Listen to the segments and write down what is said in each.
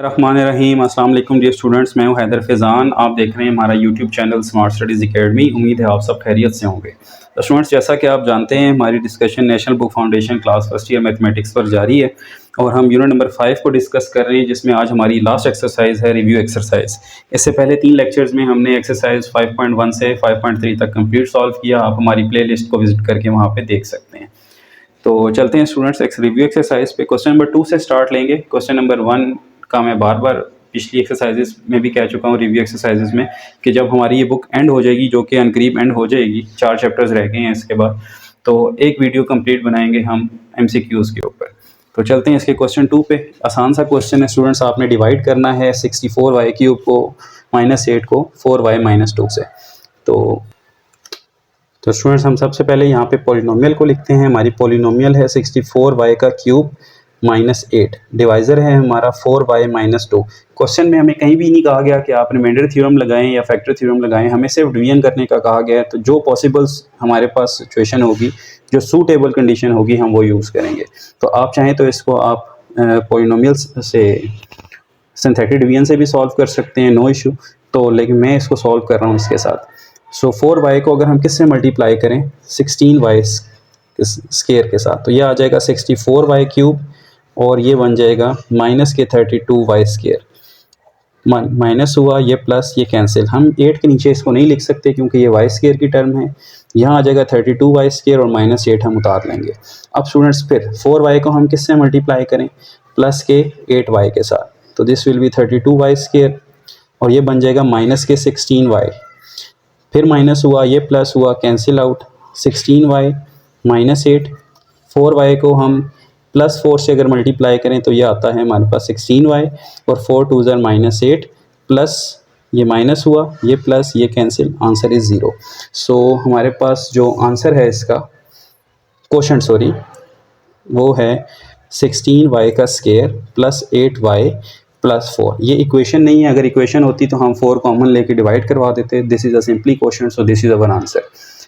रहीम अस्सलाम वालेकुम dear students, मैं हूं हैदर फैज़ान। आप देख रहे हैं हमारा YouTube channel smart studies academy. उम्मीद है आप सब खैरियत से होंगे। तो स्टूडेंट्स, जैसा कि आप जानते हैं हमारी discussion national book foundation class first year mathematics पर जारी है और हम यूनिट नंबर 5 को डिस्कस कर रहे हैं, जिसमें आज हमारी लास्ट एक्सरसाइज है रिव्यू एक्सरसाइज। इससे पहले 3 लेक्चर्स में हमने एक्सरसाइज 5.1 से 5.3 तक कंप्लीट सॉल्व किया। आप हमारी प्ले लिस्ट को विजिट करके वहाँ पर देख सकते हैं। तो चलते हैं स्टूडेंट्स रिव्यू एक्सरसाइज पे। क्वेश्चन नंबर 2 से स्टार्ट लेंगे। क्वेश्चन नंबर 1 का मैं बार बार पिछली एक्सरसाइजेस में भी कह चुका हूँ, रिव्यू एक्सरसाइजेस में, कि जब हमारी ये बुक एंड हो जाएगी, जो कि अनकरीब एंड हो जाएगी, 4 चैप्टर्स रह गए हैं इसके बाद, तो एक वीडियो कंप्लीट बनाएंगे हम MCQs के ऊपर। तो चलते हैं इसके क्वेश्चन 2 पे। आसान सा क्वेश्चन है स्टूडेंट्स, आपने डिवाइड करना है 64y³ को -8 को 4y-2 से। तो स्टूडेंट्स, हम सबसे पहले यहाँ पे पॉलिनोमियल को लिखते हैं। हमारी पॉलिनोमियल है 64y³ -8, डिवाइज़र है हमारा 4y-2। क्वेश्चन में हमें कहीं भी नहीं कहा गया कि आप रिमाइंडर थ्योरम लगाएं या फैक्टर थ्योरम लगाएं, हमें सिर्फ डिवीजन करने का कहा गया है। तो जो पॉसिबल्स हमारे पास सिचुएशन होगी, जो सूटेबल कंडीशन होगी, हम वो यूज़ करेंगे। तो आप चाहें तो इसको आप पॉलिनोमियल्स से सिंथेटिक डिवीजन से भी सॉल्व कर सकते हैं, नो इशू। तो लेकिन मैं इसको सॉल्व कर रहा हूँ इसके साथ। सो 4y को अगर हम किससे मल्टीप्लाई करें, 16y स्केयर के साथ, तो ये आ जाएगा 64y³ और ये बन जाएगा -32y स्केयर। माइनस हुआ, ये प्लस, ये कैंसिल। हम 8 के नीचे इसको नहीं लिख सकते क्योंकि ये y स्केयर की टर्म है। यहाँ आ जाएगा 32y स्केयर और -8 हम उतार लेंगे। अब स्टूडेंट्स, फिर 4y को हम किससे मल्टीप्लाई करें, प्लस के 8y के साथ, तो this will be 32y square और ये बन जाएगा -16y। फिर माइनस हुआ, ये प्लस हुआ, कैंसिल आउट, 16y -8। 4y को हम +4 से अगर मल्टीप्लाई करें तो ये आता है हमारे पास 16y और 4 2 -8 प्लस ये माइनस हुआ, ये प्लस, ये कैंसिल, आंसर इज़ 0। सो हमारे पास जो आंसर है इसका क्वोशंट, सॉरी, वो है 16y का स्केयर प्लस 8y प्लस 4। ये इक्वेशन नहीं है, अगर इक्वेशन होती तो हम 4 कॉमन लेके डिवाइड करवा देते। This is a simply question, so this is our answer.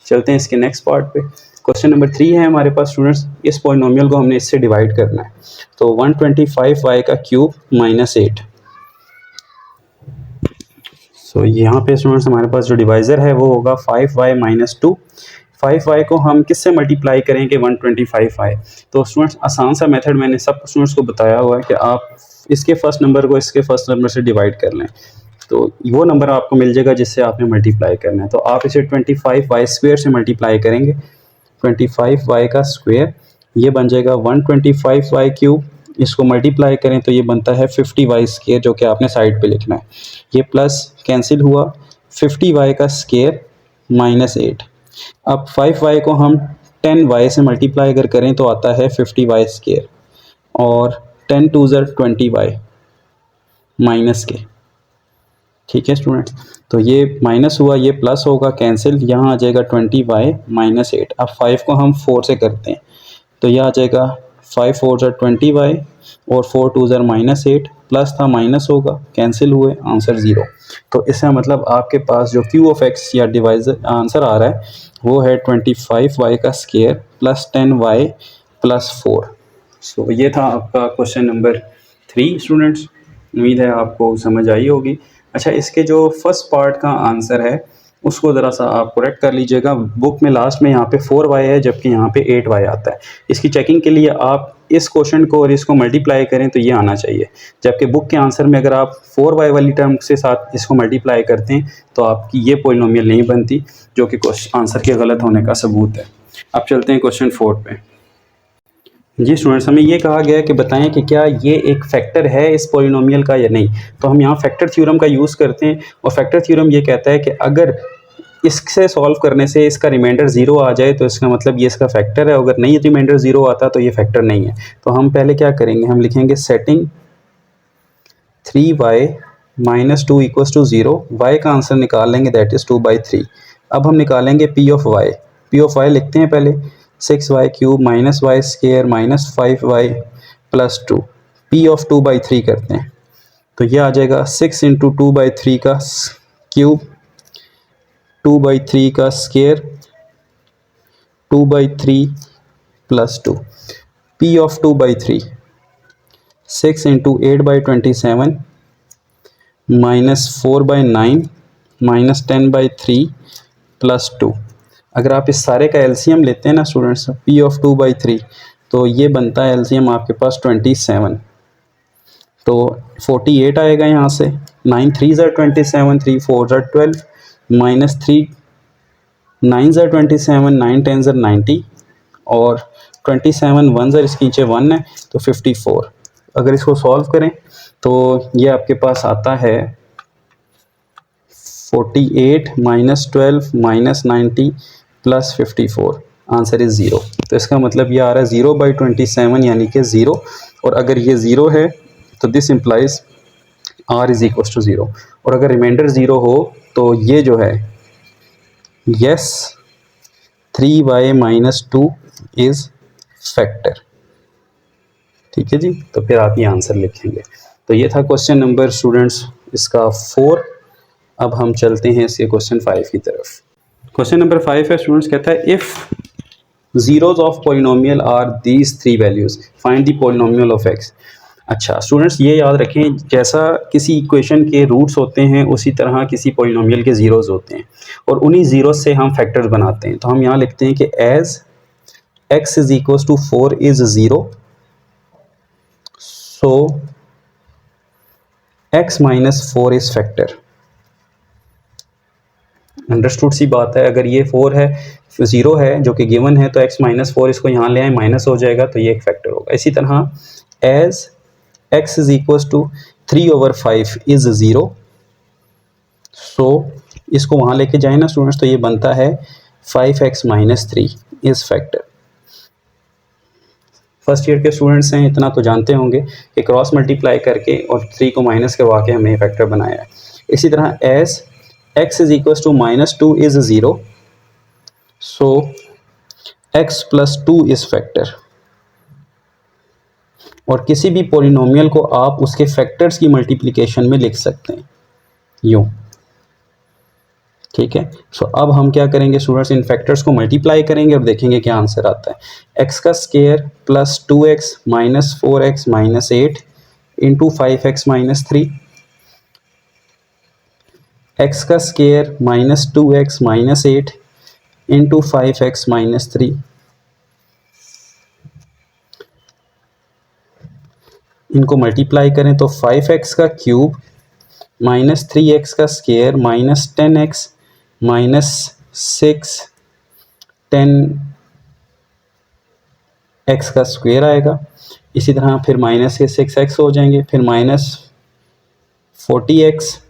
चलते हैं इसके नेक्स्ट पार्ट पे। क्वेश्चन नंबर 3 है हमारे पास स्टूडेंट्स। इस पॉलिनोमियल को हमने इससे डिवाइड करना है, तो 125y³ -8। सो यहाँ पे स्टूडेंट्स हमारे पास जो डिवाइज़र है वो होगा 5y-2। 5y को हम किससे मल्टीप्लाई करेंगे, 125y। तो स्टूडेंट्स, आसान सा मेथड मैंने सब स्टूडेंट्स को बताया हुआ है कि आप इसके फर्स्ट नंबर को इसके फर्स्ट नंबर से डिवाइड कर लें, तो वो नंबर आपको मिल जाएगा जिससे आपने मल्टीप्लाई करना है। तो आप इसे 25y² से मल्टीप्लाई करेंगे, 25y का स्क्वायर, ये बन जाएगा 125y³। इसको मल्टीप्लाई करें तो ये बनता है 50y स्केयर, जो कि आपने साइड पे लिखना है। ये प्लस कैंसिल हुआ, 50y का स्केयर -8। अब 5y को हम 10y से मल्टीप्लाई अगर करें तो आता है 50y स्केयर और 10 2 20y माइनस के। ठीक है स्टूडेंट्स, तो ये माइनस हुआ, ये प्लस होगा, कैंसिल, यहाँ आ जाएगा 20y -8। अब 5 को हम 4 से करते हैं तो यह आ जाएगा 5 4 20y और 4 2 -8, प्लस था माइनस होगा, कैंसिल हुए, आंसर 0। तो इसका मतलब आपके पास जो Q(x) या डिवाइजर आंसर आ रहा है वो है 25y का स्केयर प्लस 10y प्लस 4। सो ये था आपका क्वेश्चन नंबर 3 स्टूडेंट्स। उम्मीद है आपको समझ आई होगी। अच्छा, इसके जो फर्स्ट पार्ट का आंसर है उसको ज़रा सा आप करेक्ट कर लीजिएगा। बुक में लास्ट में यहाँ पे 4y है जबकि यहाँ पे 8y आता है। इसकी चेकिंग के लिए आप इस क्वेश्चन को और इसको मल्टीप्लाई करें तो ये आना चाहिए, जबकि बुक के आंसर में अगर आप 4y वाली टर्म के साथ इसको मल्टीप्लाई करते हैं तो आपकी ये पॉलिनोमियल नहीं बनती, जो कि आंसर के गलत होने का सबूत है। अब चलते हैं क्वेश्चन 4 पे। जी स्टूडेंट्स, हमें ये कहा गया है कि बताएं कि क्या ये एक फैक्टर है इस पॉलिनोमियल का या नहीं। तो हम यहाँ फैक्टर थ्योरम का यूज़ करते हैं और फैक्टर थ्योरम ये कहता है कि अगर इससे सॉल्व करने से इसका रिमाइंडर 0 आ जाए तो इसका मतलब ये इसका फैक्टर है, अगर नहीं रिमाइंडर 0 आता तो ये फैक्टर नहीं है। तो हम पहले क्या करेंगे, हम लिखेंगे सेटिंग 3y -2 = 0। y का आंसर निकाल लेंगे, दैट इज़ 2/3। अब हम निकालेंगे p of y। p of y लिखते हैं पहले, 6y³ -y square -5y plus 2, p of 2/3 करते हैं तो ये आ जाएगा 6 × 2/3 का क्यूब, 2/3 का square, 2/3 plus 2, p of 2/3 6 into 8/27 -4/9 -10/3 +2। अगर आप इस सारे का एलसीएम लेते हैं ना स्टूडेंट्स, P ऑफ 2/3, तो ये बनता है एलसीएम आपके पास 27। तो 48 आएगा यहाँ से। 9 3 ज़ा 27, 3 4 ज़ा 12, -3 9 ज़ा 27, 9 10 ज़ा 90, और 27 1 ज़ा इसके नीचे 1 है तो 54। अगर इसको सॉल्व करें तो ये आपके पास आता है 48 -12 -90 +54। Answer is 0। तो इसका मतलब ये आ रहा है 0/27 यानी कि 0। और अगर ये 0 है तो this implies r is equal to 0। और अगर रिमाइंडर 0 हो तो ये जो है यस 3y - 2 इज फैक्टर। ठीक है जी, तो फिर आप ये आंसर लिखेंगे। तो ये था क्वेश्चन नंबर स्टूडेंट्स इसका 4। अब हम चलते हैं इसके क्वेश्चन 5 की तरफ। क्वेश्चन नंबर 5 है स्टूडेंट्स, कहता है if zeros of polynomial are these three values, find the polynomial of x। अच्छा स्टूडेंट्स ये याद रखें, जैसा किसी इक्वेशन के रूट्स होते हैं उसी तरह किसी पोलिनोमियल के ज़ीरोज़ होते हैं, और उन्हीं ज़ीरोज़ से हम फैक्टर्स बनाते हैं। तो हम यहाँ लिखते हैं कि as x is equal to 4 is 0, so x - 4 is factor. Understood सी बात है, अगर ये 4 है 0 है जो कि गिवन है, तो x - 4 इसको यहाँ ले आए, माइनस हो जाएगा, तो ये एक फैक्टर होगा। इसी तरह as x is equal to 3/5 is 0, so इसको वहाँ लेके जाए ना स्टूडेंट्स, तो ये बनता है 5x - 3 is factor. First year के स्टूडेंट्स हैं, इतना तो जानते होंगे कि क्रॉस मल्टीप्लाई करके और 3 को माइनस करवा के हमने फैक्टर बनाया है। इसी तरह as x is equal to -2 is 0, so x + 2 is factor. और किसी भी पॉलिनोमियल को आप उसके फैक्टर्स की मल्टीप्लिकेशन में लिख सकते हैं यूँ। ठीक है, सो अब हम क्या करेंगे स्टूडेंट्स, इन फैक्टर्स को मल्टीप्लाई करेंगे और देखेंगे क्या आंसर आता है। x का square plus 2x - 4x - 8 into 5x - 3, x का स्क्वायर -2x - 8 इंटू 5x - 3, इनको मल्टीप्लाई करें तो 5x का क्यूब -3x का स्क्वायर -10x -6 10x का स्क्वायर आएगा। इसी तरह फिर माइनस के 6x हो जाएंगे, फिर -40x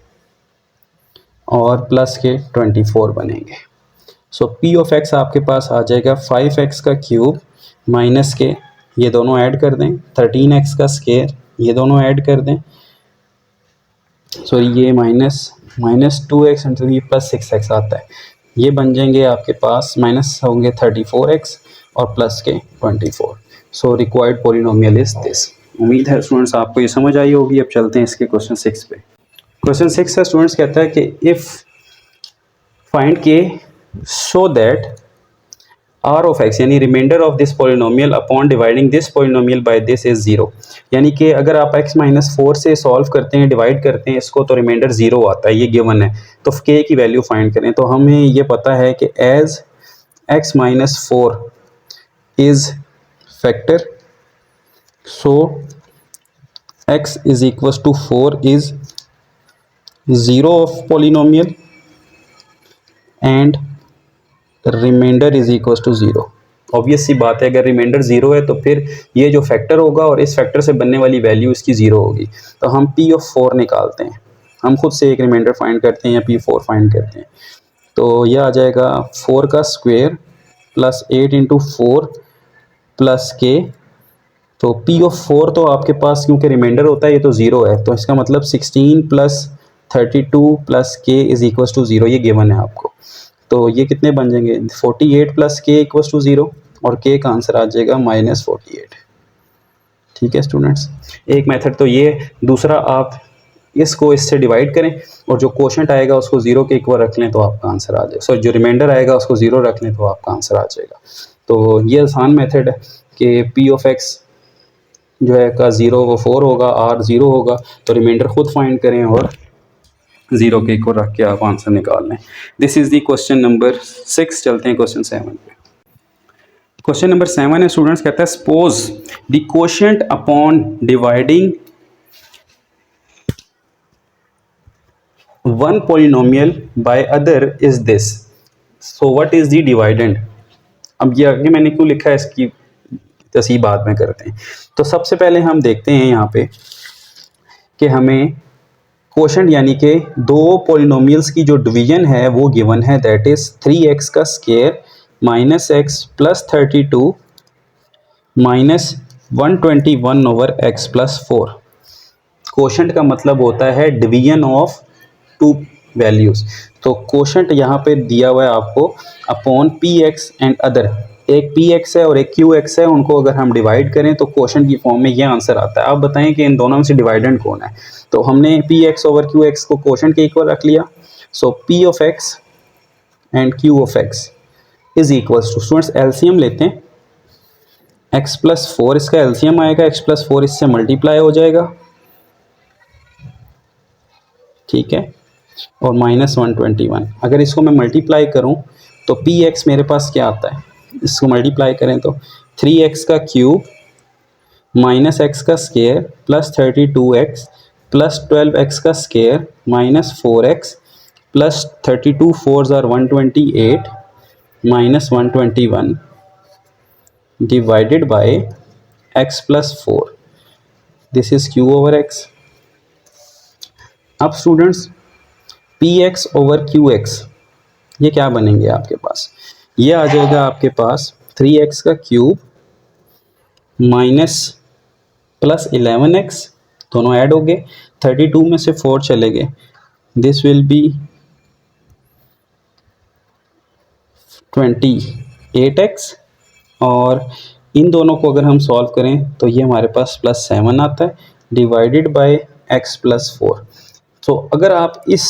और प्लस के 24 बनेंगे। सो P ऑफ x आपके पास आ जाएगा 5x का क्यूब माइनस के, ये दोनों ऐड कर दें, 13x का स्क्वायर, ये दोनों ऐड कर दें, सॉरी ये -2x इंटू ये प्लस 6x आता है, ये बन जाएंगे आपके पास माइनस होंगे 34x और प्लस के 24। So required polynomial is this. उम्मीद है स्टूडेंट्स आपको ये समझ आई होगी। अब चलते हैं इसके क्वेश्चन 6 पे। क्वेश्चन 6 है स्टूडेंट्स, कहता है कि if find k so that r of x यानी remainder of this polynomial upon dividing this polynomial by this is 0। यानी कि अगर आप x - 4 से सॉल्व करते हैं, डिवाइड करते हैं इसको, तो रिमाइंडर 0 आता है, ये गिवन है। तो k की वैल्यू फाइंड करें, तो हमें ये पता है कि as x - 4 is factor, so x is equal to 4 is 0 of polynomial and remainder is equal to 0। Obvious सी बात है, अगर रिमाइंडर 0 है तो फिर ये जो फैक्टर होगा और इस फैक्टर से बनने वाली वैल्यू इसकी 0 होगी। तो हम P ऑफ 4 निकालते हैं, हम खुद से एक रिमाइंडर फाइंड करते हैं या P4 फाइंड करते हैं। तो यह आ जाएगा 4 का स्क्वायर प्लस 8 इंटू 4 प्लस के। तो P ऑफ 4 तो आपके पास क्योंकि रिमाइंडर होता है ये तो 0 है, तो इसका मतलब 16 + 32 + k इज इक्वल टू 0, ये गिवन है आपको। तो ये कितने बन जाएंगे, 48 + k इक्वल टू 0, और k का आंसर आ जाएगा -48। ठीक है स्टूडेंट्स, एक मेथड तो ये, दूसरा आप इसको इससे डिवाइड करें और जो क्वोशंट आएगा उसको 0 के इक्वल रख लें तो आपका आंसर आ जाएगा। सॉरी, जो रिमाइंडर आएगा उसको 0 रख लें तो आपका आंसर आ जाएगा। तो ये आसान मेथड है कि P ऑफ x जो है का 0 वो 4 होगा, r 0 होगा, तो रिमाइंडर खुद फाइंड करें और 0 के इक्वल रख के आप आंसर निकाल लें। This is the question number 6। चलते हैं क्वेश्चन 7 पे। क्वेश्चन नंबर 7 है स्टूडेंट्स, कहता है suppose the quotient upon dividing one polynomial by other is this, so what is the dividend. अब ये आगे मैंने क्यों लिखा है इसकी तस्वीर बाद में करते हैं। तो सबसे पहले हम देखते हैं यहाँ पे कि हमें कोशेंट यानी कि दो पॉलिनोमियल्स की जो डिवीजन है वो गिवन है, दैट इज 3x का square minus x plus 32 minus 121 over x plus 4। Quotient का मतलब होता है डिवीजन ऑफ टू वैल्यूज। तो कोशेंट यहाँ पे दिया हुआ है आपको upon P x and other, एक पी एक्स है और एक क्यू एक्स है, उनको अगर हम डिवाइड करें तो कोशेंट की फॉर्म में ये आंसर आता है। आप बताएं कि इन दोनों में से डिवाइडेंड कौन है। तो हमने P x over Q X को कोशेंट के इक्वल रख लिया, so P of X and Q of X is equals to, students LCM लेते हैं, एक्स प्लस 4 इसका एलसीएम आएगा, एक्स प्लस 4 इससे मल्टीप्लाई हो जाएगा, ठीक है, और माइनस 121। अगर इसको मैं मल्टीप्लाई करूं तो पी एक्स मेरे पास क्या आता है, इसको मल्टीप्लाई करें तो 3x का क्यूब माइनस एक्स का square plus 32x plus 12x का square minus 4x plus 32 4s are 128 minus 121 divided by x plus 4, this is q over x। अब students P x over Q x ये क्या बनेंगे आपके पास, ये आ जाएगा आपके पास 3x का क्यूब माइनस प्लस 11x, दोनों ऐड हो गए, 32 में से 4 चले गए, दिस विल बी 28x, और इन दोनों को अगर हम सॉल्व करें तो ये हमारे पास प्लस 7 आता है डिवाइडेड बाय x प्लस 4। तो अगर आप इस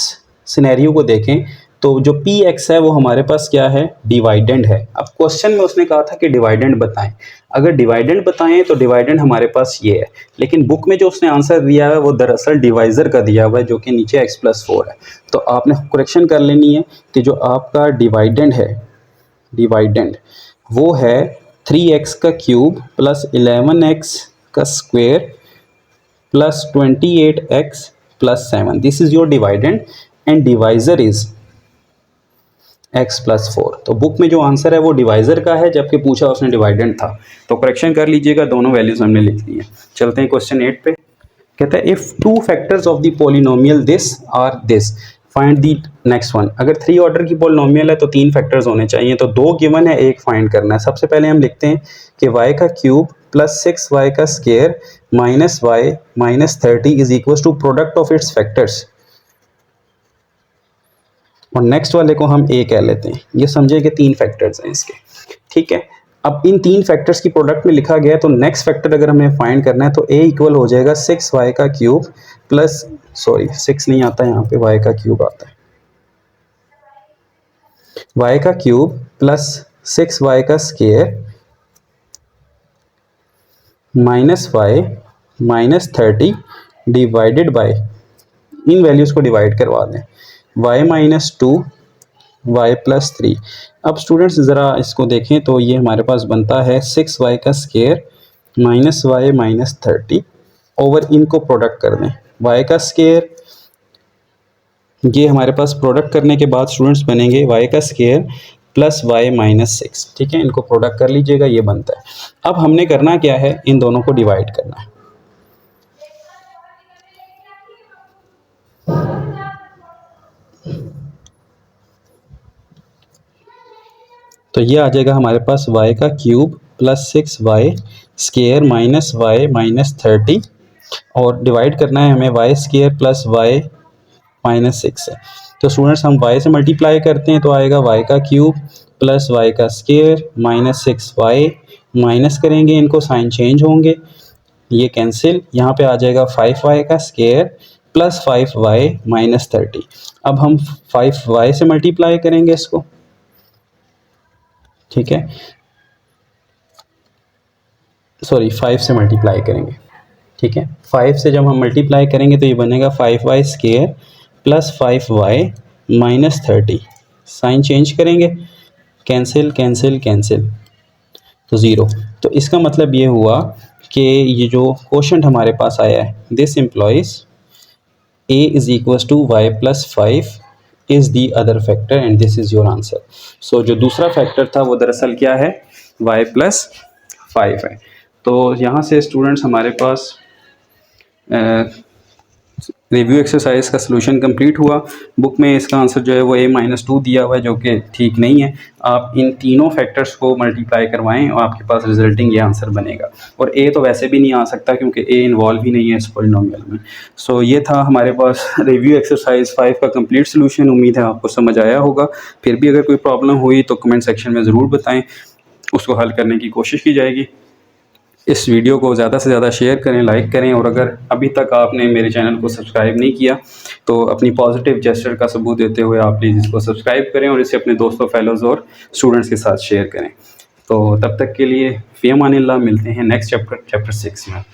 सिनेरियो को देखें तो जो पी एक्स है वो हमारे पास क्या है, डिवाइडेंड है। अब क्वेश्चन में उसने कहा था कि डिवाइडेंड बताएं, अगर डिवाइडेंड बताएं तो डिवाइडेंड हमारे पास ये है, लेकिन बुक में जो उसने आंसर दिया है वो दरअसल डिवाइजर का दिया हुआ है जो कि नीचे x प्लस 4 है। तो आपने करेक्शन कर लेनी है कि जो आपका डिवाइडेंड है, डिवाइडेंड वो है 3x का क्यूब प्लस 11x का square plus 28x plus 7, this is your dividend and divisor is x plus 4। तो बुक में जो आंसर है वो डिवाइजर का है, जबकि पूछा उसने डिवाइडेंड था। तो करेक्शन कर लीजिएगा, दोनों वैल्यूज हमने लिख दी है। चलते हैं क्वेश्चन 8 पे। कहता है if two factors of the polynomial this are this find the next one. अगर 3 ऑर्डर की पॉलिनोमियल है तो 3 फैक्टर्स होने चाहिए, तो 2 गिवन है, एक फाइंड करना है। सबसे पहले हम लिखते हैं कि y का क्यूब प्लस 6y का square minus y minus 30 is equal to product of its factors, और नेक्स्ट वाले को हम a कह लेते हैं। ये समझे कि 3 फैक्टर्स हैं इसके, ठीक है। अब इन 3 फैक्टर्स की प्रोडक्ट में लिखा गया है, तो नेक्स्ट फैक्टर अगर हमें फाइंड करना है तो a इक्वल हो जाएगा 6y का क्यूब प्लस, सॉरी 6 नहीं आता यहाँ पे, y का क्यूब आता है, y का क्यूब प्लस 6y का square minus y minus 30 divided by, in values को डिवाइड करवा दें, y माइनस 2 y प्लस 3। अब स्टूडेंट्स ज़रा इसको देखें तो ये हमारे पास बनता है 6y का square minus y minus 30 over, इनको प्रोडक्ट कर दें, y का स्क्वायर, ये हमारे पास प्रोडक्ट करने के बाद स्टूडेंट्स बनेंगे y का स्क्वायर प्लस y माइनस 6, ठीक है। इनको प्रोडक्ट कर लीजिएगा, ये बनता है। अब हमने करना क्या है, इन दोनों को डिवाइड करना है। तो ये आ जाएगा हमारे पास y का cube plus 6y square minus y minus 30, और डिवाइड करना है हमें y square plus y minus 6 है। तो स्टूडेंट्स हम y से मल्टीप्लाई करते हैं तो आएगा y का क्यूब प्लस y का स्क्वायर माइनस 6y, माइनस करेंगे इनको साइन चेंज होंगे, ये कैंसिल, यहाँ पे आ जाएगा 5y का स्क्वायर प्लस 5y माइनस 30। अब हम 5y से मल्टीप्लाई करेंगे इसको, ठीक है, सॉरी 5 से मल्टीप्लाई करेंगे, ठीक है। 5 से जब हम मल्टीप्लाई करेंगे तो ये बनेगा 5y square plus 5y minus 30। Sign change करेंगे, कैंसिल कैंसिल कैंसिल तो ज़ीरो। तो इसका मतलब ये हुआ कि ये जो क्वोशंट हमारे पास आया है, this implies a is equal to Y plus 5 is the other factor and this is your answer. So जो दूसरा फैक्टर था वो दरअसल क्या है, y प्लस 5 है। तो यहाँ से स्टूडेंट्स हमारे पास रिव्यू एक्सरसाइज का सलूशन कंप्लीट हुआ। बुक में इसका आंसर जो है वो a-2 दिया हुआ है, जो कि ठीक नहीं है। आप इन तीनों फैक्टर्स को मल्टीप्लाई करवाएं और आपके पास रिजल्टिंग ये आंसर बनेगा। और a तो वैसे भी नहीं आ सकता क्योंकि a इन्वॉल्व ही नहीं है इस पॉलिनोमियल में। सो ये था हमारे पास रिव्यू एक्सरसाइज 5 का कंप्लीट सोल्यूशन। उम्मीद है आपको समझ आया होगा। फिर भी अगर कोई प्रॉब्लम हुई तो कमेंट सेक्शन में ज़रूर बताएँ, उसको हल करने की कोशिश की जाएगी। इस वीडियो को ज़्यादा से ज़्यादा शेयर करें, लाइक करें, और अगर अभी तक आपने मेरे चैनल को सब्सक्राइब नहीं किया तो अपनी पॉजिटिव जेस्चर का सबूत देते हुए आप प्लीज़ इसको सब्सक्राइब करें और इसे अपने दोस्तों, फेलोज़ और स्टूडेंट्स के साथ शेयर करें। तो तब तक के लिए फ़ी अमानिल्लाह, मिलते हैं नेक्स्ट चैप्टर 6 में।